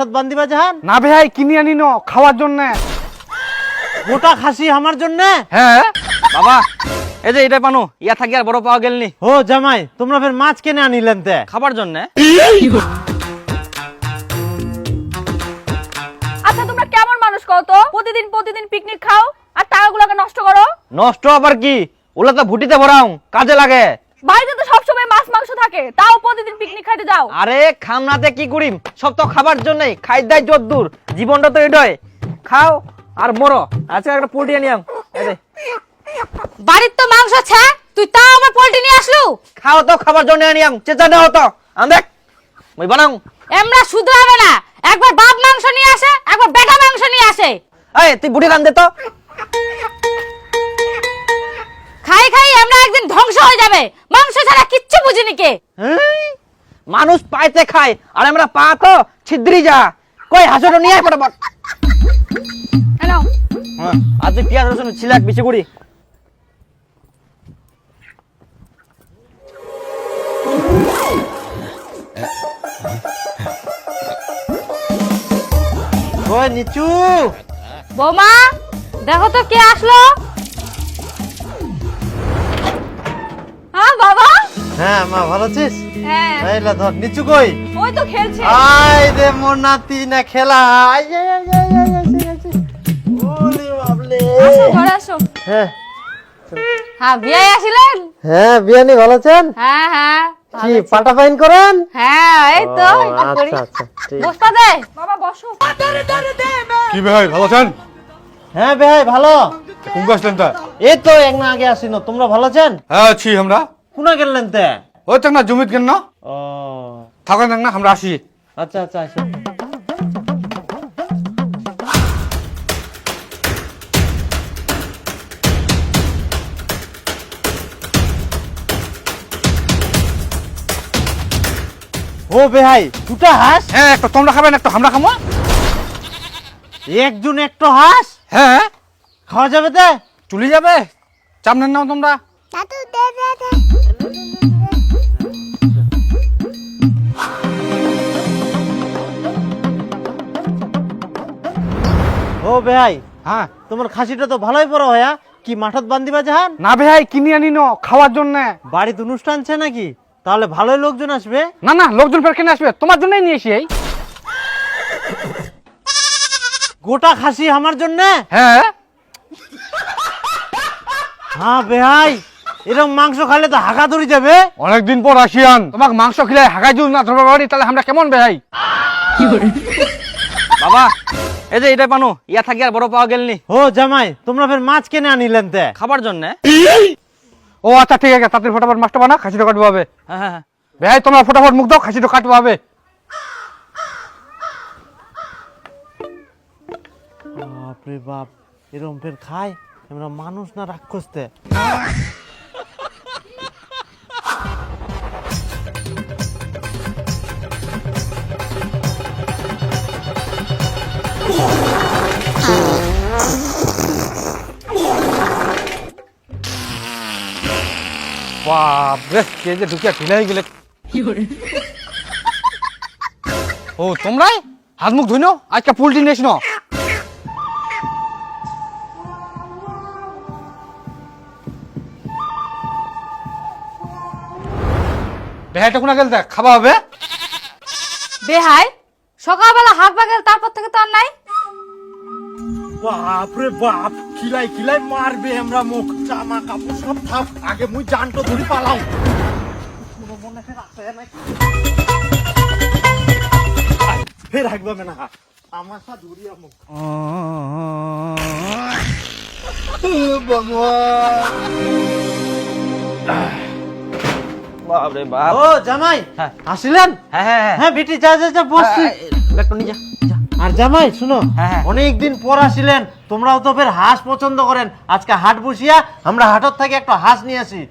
মাঠত বান্ধিবা জাহান? না ভাই কিনে আনি ন খাওয়ার জন্য। গোটা খাসি আমার জন্য? হ্যাঁ বাবা এই যে এটা পানো ইয়া থাকি আর বড় পাওয়া গেলনি। ও জামাই তোমরা ফের মাছ কেনে আনিলেন তে? খাবার জন্য। আচ্ছা তোমরা কেমন মানুষ কও তো? প্রতিদিন পিকনিক খাও আর টাকাগুলোকে নষ্ট করো। নষ্ট আবার কি, ওলা তো ভুটিতে ভরাও, কাজে লাগে। বাড়িতে তো সবসময় মাছ মাংস থাকে, তাও প্রতিদিন পিকনিক খাইতে যাও। আরে খামনাতে কি করিম, সব তো খাবার জন্যই। খাই দাই যদ্দূর, জীবনটা তো এটাই। খাও আর মরো। আজকে একটা পোল্ট্রি আনিয়াম। এই যে বাড়ির তো মাংস আছে, তুই তাও আমার পোল্ট্রি নিয়ে আসলু। খাও তো খাবার জন্য আনিয়াম, চেঁচা দাও তো। আম দেখ মই বানাও। এমরা শুধু হবে না, একবার বাপ মাংস নিয়ে আসে, একবার বেটা মাংস নিয়ে আসে। এই তুই বুড়ি কান দে তো। খাই খাই আমরা একদিন ধ্বংস হয়ে যাবে, মাংস ছাড়া কিচ্ছু বুঝিনি কে। এই, মানুষ পাইতে খায় আর আমরা পা তো ছিদ্রি যা। কই হাসুটো নিয়ে আয় ফটাফট। নাও হ্যাঁ আর তুই পেঁয়াজ রসুন ছিলাক বেশি করি। ওই নিচু, বৌমা দেখো তো কে আসলো। হ্যাঁ বাবা। হ্যাঁ মা ভালো আছিস? হ্যাঁ এইলা ধর। নিচু কই? ওই তো খেলছে। আয় রে মোর নাতি না খেলা। আয় আয় আয় আয় আয় আয় আয়। ওলে বাবলে। আসো ঘরে আসো। হ্যাঁ হ্যাঁ বিয়ে আসিলেন? হ্যাঁ বিয়ানি ভালো আছেন? হ্যাঁ হ্যাঁ কি পাটা পাইন করেন? হ্যাঁ এই তো ও, এটা করি। আচ্ছা আচ্ছা ঠিক। বসতা দে। বাবা বসো। কি ভাই ভালো আছেন? হ্যাঁ ভাই ভালো। কোন আসলেন তা? এই তো এক না আগে আসিনো। তোমরা ভালো আছেন? হ্যাঁ আছি আমরা। কোনা গেলেন তে? ওই তো না জমিত কেন না ও থাকেন না আমরা আসি। আচ্ছা আচ্ছা আসো। ও বেহাই দুটা হাঁস? হ্যাঁ একটা তোমরা খাবেন একটা আমরা খাবো। একজন একটা হাঁস হ্যাঁ খাওয়া যাবে তে? চলে যাবে, চাপ নেন নাও তোমরা। ও বেহাই হ্যাঁ তোমার খাসিটা তো ভালোই বড় হয়া। কি মাঠত বান্ধিবা জাহান? না ভাই কিনে আনি ন খাওয়ার জন্য। বাড়িতে অনুষ্ঠান আছে নাকি? তাহলে ভালোই লোকজন আসবে। না না লোকজন ফের কেন আসবে, তোমার জন্যই নিয়ে এসি। এই গোটা খাসি আমার জন্য? হ্যাঁ হ্যাঁ বেহাই এরকম মাংস খালে তো হাগা ধরে যাবে। অনেকদিন পর আসিয়ান, তোমাকে মাংস খেলে হাগাই জুল না ধরবার বাড়ি, তাহলে আমরা কেমন ভাই? বাবা এই যে এটা পানো ইয়া থাকি আর বড় পাওয়া গেলনি। ও জামাই তোমরা ফের মাছ কেনে আনিলেন তে? খাবার জন্য। ও আচ্ছা ঠিক আছে, তাড়াতাড়ি ফটাফট মাছটা বানা, খাসিটা কাটবো হবে। হ্যাঁ হ্যাঁ হ্যাঁ। ভাই তোমরা ফটাফট মুখ দাও, খাসিটা কাটবো হবে। বাপরে বাপ এরকম ফের খায়? আমরা মানুষ না রাক্ষস তে? বাপ রে কে যে ঢুকিয়া ঢিলা হয়ে গেলে। ও তোমরাই হাত মুখ ধুই নাও, আজকে পোল্ট্রি নিয়েছ না। বেহাইটা কোনা গেল দেখ খাওয়া হবে। বেহাই সকালবেলা হাঁক বাগেল, তারপর থেকে তো আর নাই। বাপরে বাপ খিলাই খিলাই মারবে। আমরা মুখ জামা কাপড় সব থাক, আগে মুই জানটো ধরি পালাও। ফের হাঁকবে না আমার সা ধরিয়া মুখ। বাপরে বাপ। ও জামাই হ্যাঁ। আসিলেন? হ্যাঁ হ্যাঁ হ্যাঁ হ্যাঁ বেটি যা যা যা বসছি। একটু নিয়ে যা, যা। আর জামাই শুনো, হ্যাঁ, হ্যাঁ। অনেকদিন পর আসিলেন, তোমরাও তো ফের হাঁস পছন্দ করেন। আজকে হাট বসিয়া আমরা হাটত থেকে একটা হাঁস নিয়ে আসি।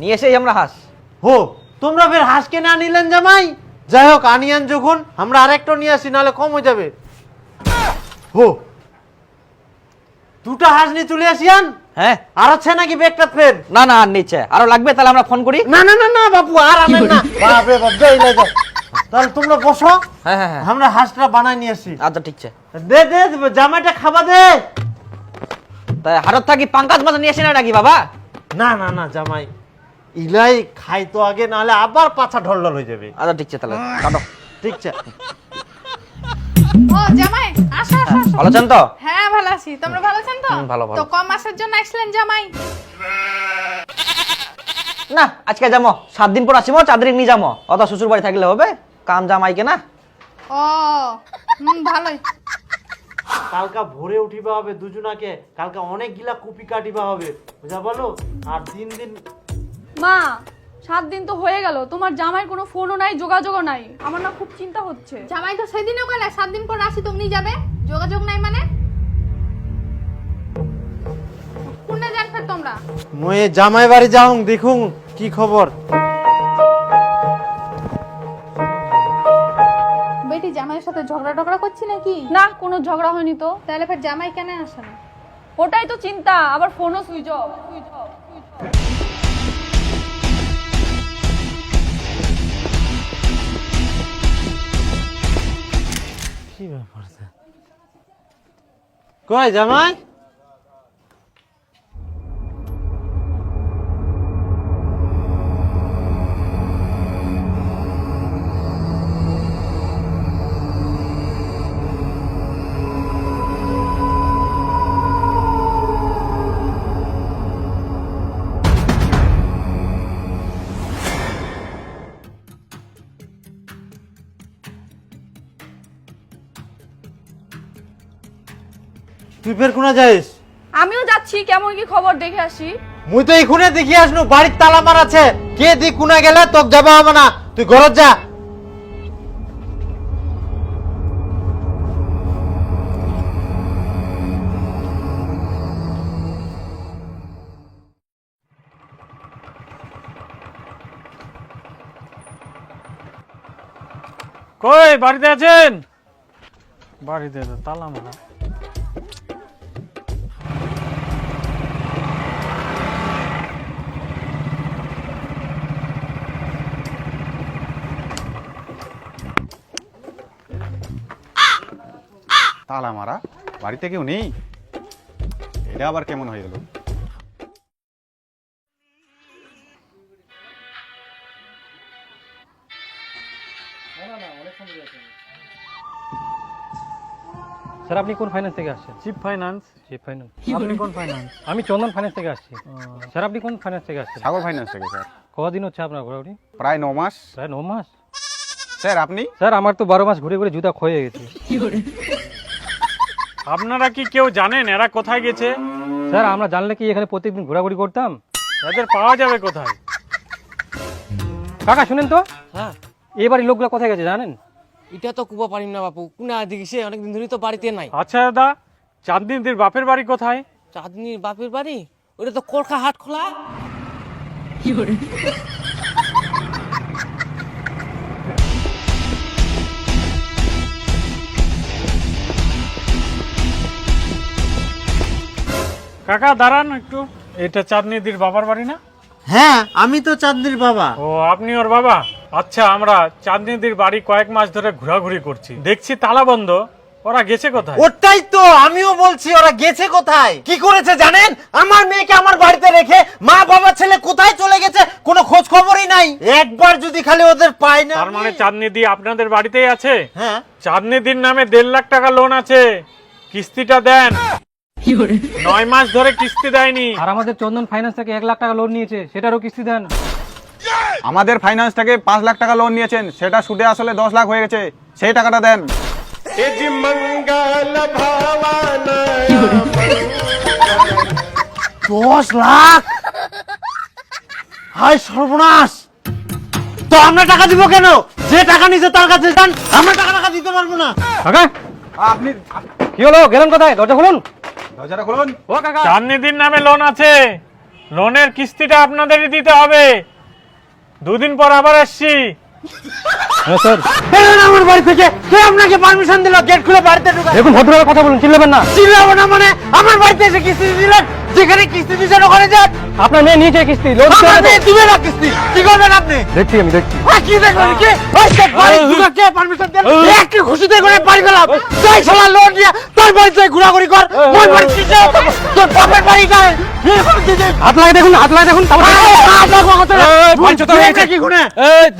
নিয়ে এসেই আমরা হাঁস। হো তোমরা ফের হাঁস কেনে আনিলেন জামাই? যাই হোক আনিয়ান যখন আমরা আরেকটা নিয়ে আসি, নাহলে কম হয়ে যাবে। হো দুটা হাঁস নিয়ে চলে আসিয়ান। হ্যাঁ আর আছে নাকি ব্যাগটা ফের? না না আর নিচে আরো লাগবে, তাহলে আমরা ফোন করি। না না না না বাপু আর আনেন না। বাপ রে বাপ যাই না যাই। তাহলে তোমরা বসো, হ্যাঁ হ্যাঁ হ্যাঁ আমরা হাঁসটা বানাই নিয়ে আসি। আচ্ছা ঠিক আছে। দে দে জামাইটা খাবা দে। তাই হাটত থাকি পাঙ্কাজ মাছ নিয়ে আসি না নাকি বাবা? না না না জামাই, ইলাই খাই তো আগে, নাহলে আবার পাছা ঢল ঢল হয়ে যাবে। আচ্ছা ঠিক আছে, তাহলে কাটো। ঠিক আছে। ও জামাই আসো আসো আসো। ভালো আছেন তো? হ্যাঁ ভালো আছি, তোমরা ভালো আছেন তো? ভালো, ভালো। তো কম মাসের জন্য আসলেন জামাই? না আজকে যাবো, 7 দিন পর আসিমো, 4 দিন নিয়ে যাবো। অত শ্বশুর বাড়ি থাকলে হবে? কাম জামাইকে না। ও ভালোই। কালকা ভোরে উঠিবা হবে দুজনাকে, কালকা অনেক গিলা কুপি কাটিবা হবে, বুঝা বলো। আর দিন দিন মা 7 দিন তো হয়ে গেল, তোমার জামাইয়ের কোনো ফোনও নাই, যোগাযোগও নাই। আমার না খুব চিন্তা হচ্ছে। জামাই তো সেদিনও গেলে 7 দিন পর আসি তুমি নিয়ে যাবে, যোগাযোগ নাই মানে? কোনে যান ফের তোমরা? মই জামাই বাড়ি যাও, দেখুন কি খবর। বেটি জামাইয়ের সাথে ঝগড়া টগড়া করছি নাকি? না, কোনো ঝগড়া হয়নি তো। তাহলে ফের জামাই কেন আসে না? ওটাই তো চিন্তা, আবার ফোনও সুইচ অফ। কি ব্যাপার? কই জামাই? তুই ফের কোনা যাইস? আমিও যাচ্ছি, কেমন কি খবর দেখে আসি। মুই তো এখানে দেখি আসনু, বাড়ির তালা মার আছে। কে দি কোনা গেলে তোক যাবা হবে না, তুই ঘরত যা। কই বাড়িতে আছেন? বাড়িতে তো তালা মারা। তালা মারা, বাড়িতে কেউ নেই? এটা আবার কেমন হয়ে গেল? স্যার আপনি কোন ফাইন্যান্স থেকে আসছেন? Cheap finance. Cheap finance. আপনি কোন ফাইন্যান্স? আমি চন্দন ফাইন্যান্স থেকে আসছি। স্যার আপনি কোন ফাইন্যান্স থেকে আসছেন? সাগর ফাইন্যান্স থেকে স্যার। কদিন হচ্ছে আপনার ঘোরাঘুরি? প্রায় 9 মাস। প্রায় 9 মাস। স্যার আপনি? স্যার আমার তো 12 মাস ঘুরে ঘুরে জুতা ক্ষয়ে গেছে। আপনারা কি কেউ জানেন এরা কোথায় গেছে? স্যার আমরা জানলে কি এখানে প্রত্যেকদিন ঘোরাঘুরি করতাম? এদের পাওয়া যাবে কোথায়? কাকা শুনেন তো, হ্যাঁ এবারে লোকগুলো কোথায় গেছে জানেন? এটা তো কুবা পারিম না বাপু, কোনা দিকে সে অনেকদিন ধরে তো বাড়িতে নাই। আচ্ছা দাদা, চাঁদনিদির বাপের বাড়ি কোথায়? চাঁদনির বাপের বাড়ি ওটা তো কলকা হাট খোলা। কাকা দাঁড়ান একটু, এটা চাঁদনিদির বাবার বাড়ি না? হ্যাঁ আমি তো চাঁদনির বাবা। ও আপনি ওর বাবা? আচ্ছা, আমরা চাঁদনিদির বাড়ি কয়েক মাস ধরে ঘোরাঘুরি করছি, দেখছি তালা বন্ধ। ওরা গেছে কোথায়? ওটাই তো আমিও বলছি, ওরা গেছে কোথায়? কি করেছে জানেন? আমার মেয়েকে আমার বাড়িতে রেখে মা বাবা ছেলে কোথায় চলে গেছে কোনো খোঁজ খবরই নাই। একবার যদি খালি ওদের পাই না। তার মানে চাঁদনিদি আপনাদের বাড়িতেই আছে? হ্যাঁ। চাঁদনিদির নামে 1.5 লাখ টাকা লোন আছে, কিস্তিটা দেন। 9 মাস ধরে কিস্তি দেয়নি। আর আমাদের চন্দন ফাইন্যান্স থেকে 1 লাখ টাকা লোন নিয়েছে, সেটারও কিস্তি দেন। আমাদের ফাইন্যান্স থেকে 5 লাখ টাকা লোন নিয়েছেন, সেটা সুদে আসলে 10 লাখ হয়ে গেছে, সেই টাকাটা দেন। 10 লাখ? হায় সর্বনাশ! তো আমরা টাকা দিব কেন? যে টাকা নিছে তার কাছে যান, আমরা টাকা দিতে পারবো না। কাকা আপনি কি হলো, গেলেন কোথায়? দরজা খুলুন। দরজাটা খুলুন। ও কাকা, চাঁদনিদির নামে লোন আছে, লোনের কিস্তিটা আপনাদেরই দিতে হবে। 2 দিন পর আবার আসছি। হ্যাঁ স্যার। বেরোন আমার বাড়ি থেকে। কে আপনাকে পারমিশন দিল গেট খুলে বাড়িতে ঢোকা? দেখুন ভদ্রভাবে কথা বলুন, চিল্লাবেন না। চিল্লাবো না মানে? আমার বাড়িতে এসে কিস্তি দিলেন, যেখানে কিস্তি দিচ্ছেন ওখানে যান। আপনার মেয়ে নিয়েছে কিস্তি লোন আমার মেয়ে দিবে না কিস্তি কি করবেন আপনি দেখছি আমি দেখছি কি দেখবেন কি ওই দেখ বাড়ি ঢুকে কে পারমিশন দেন একটু খুশিতে করে বাড়ি গেলাম তুই শালা লোন নিয়ে তোর বাড়িতে ঘোরাঘুরি কর ওই বাড়ি কি যাও তোর বাপের বাড়ি যায় হাত লাগে দেখুন হাত লাগে দেখুন কি গুনে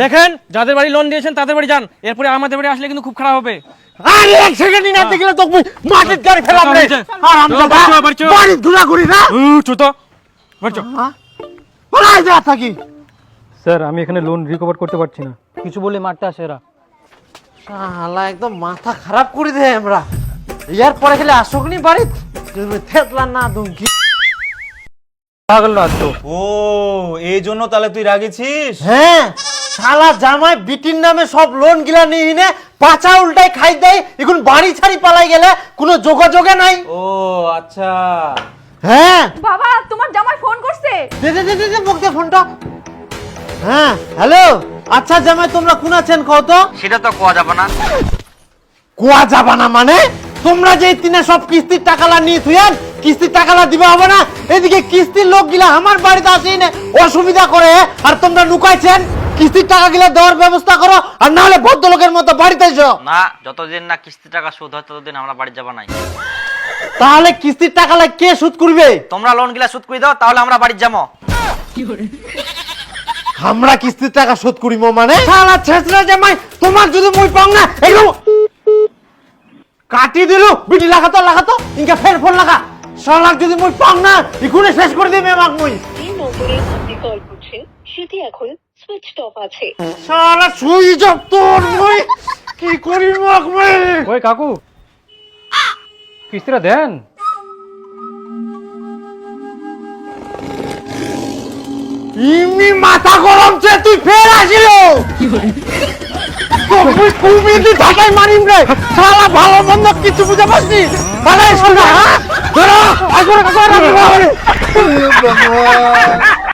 দেখেন যাদের বাড়ি লোন দিয়েছেন তাদের বাড়ি যান, এরপরে আমাদের বাড়ি আসলে কিন্তু খুব খারাপ হবে। আরে এক সেকেন্ড না দেখলে তো মাটির গাড়ি ফেলাম রে আর আমরা বাড়ি ঘোরাঘুরি না চুতো বাড়ছো। বলাই যা থাকি স্যার আমি এখানে লোন রিকভার করতে পারছি না, কিছু বলে মারতে আসে এরা। শালা একদম মাথা খারাপ করে দেয় আমরা ইয়ার পরে খেলে আসুক নি বাড়ি থেতলা না দুঙ্কি পাগল না তো ও এই জন্য তাহলে তুই রাগেছিস? হ্যাঁ শালা জামাই বিটির নামে সব লোন গিলা নিয়ে নে পাচা উল্টাই খাই দেয় এখন বাড়ি ছাড়ি পালাই গেলে কোনো যোগাযোগে নাই ও আচ্ছা। হ্যাঁ বাবা তোমার জামাই ফোন করছে। দে দে দে দে দে মুখ দে ফোনটা হ্যাঁ হ্যালো আচ্ছা জামাই তোমরা কোন আছেন কও তো সেটা তো কোয়া যাবে না। কোয়া যাবা না মানে তোমরা যে তিনে সব কিস্তির টাকালা নিয়ে থুয়ান কিস্তির টাকালা দিবা হবে না এদিকে কিস্তির লোক গিলা আমার বাড়িতে আসেই না অসুবিধা করে আর তোমরা লুকাইছেন কিস্তির টাকা গিলা দেওয়ার ব্যবস্থা করো আর না হলে ভদ্রলোকের মতো বাড়িতে এসো না যতদিন না কিস্তি টাকা শোধ হয় ততদিন আমরা বাড়ি যাবা নাই। তাহলে কিস্তির টাকালা কে শোধ করবে তোমরা লোন গিলা শোধ করে দাও তাহলে আমরা বাড়ি যাবো। আমরা কিস্তির টাকা শোধ করিব মানে শালা ছেছরা জামাই তোমার যদি মুই পাও না এগুলো কাটি দিলু বিটি লাগাতো লাগাতো ইনকা ফের ফোন লাগা শালা যদি মুই পাও না ইকুনে শেষ করে দিবে আমাক মুই যে নম্বরে আপনি কল করছেন সেটি এখন সুইচড অফ আছে। শালা সুইচ অফ তোর মুই কি করি আমাক মুই ওই কাকু কিস্তিটা দেন। ইমি মাথা গরম চে তুই ফের আসিল তুই কুমি তুই ঢাকায় মারিম রে শালা ভালো মন্দ কিছু বুঝে পাসনি আরে শোনা হ্যাঁ ধরো আগরে আগরে